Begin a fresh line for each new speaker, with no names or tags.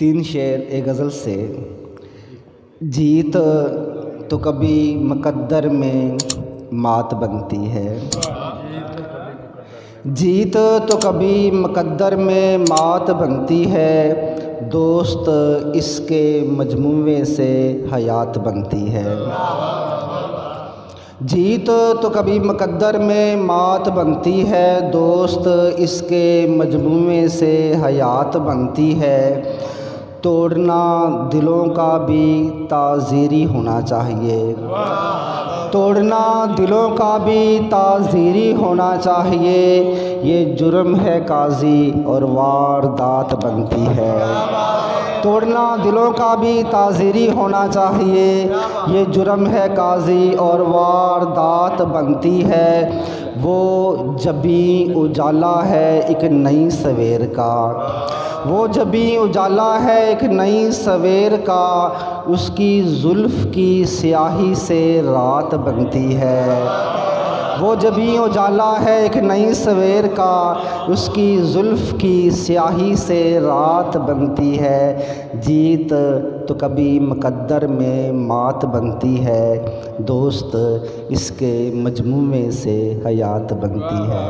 تین شعر ایک غزل سے۔ جیت تو کبھی مقدر میں مات بنتی ہے، جیت تو کبھی مقدر میں مات بنتی ہے، دوست اس کے مجموعے سے حیات بنتی ہے۔ جیت تو کبھی مقدر میں مات بنتی ہے، دوست اس کے مجموعے سے حیات بنتی ہے۔ توڑنا دلوں کا بھی تعزیری ہونا چاہیے، توڑنا دلوں کا بھی تعزیری ہونا چاہیے، یہ جرم ہے قاضی اور واردات بنتی ہے۔ توڑنا دلوں کا بھی تعزیری ہونا چاہیے، یہ جرم ہے قاضی اور واردات بنتی ہے۔ وہ جبیں اجالا ہے ایک نئی سویر کا، وہ جبیں اجالا ہے ایک نئی سویر کا، اس کی زلف کی سیاہی سے رات بنتی ہے۔ وہ جبیں اجالا ہے ایک نئی سویر کا، اس کی زلف کی سیاہی سے رات بنتی ہے۔ جیت تو کبھی مقدر میں مات بنتی ہے، دوست اس کے مجموعے سے حیات بنتی ہے۔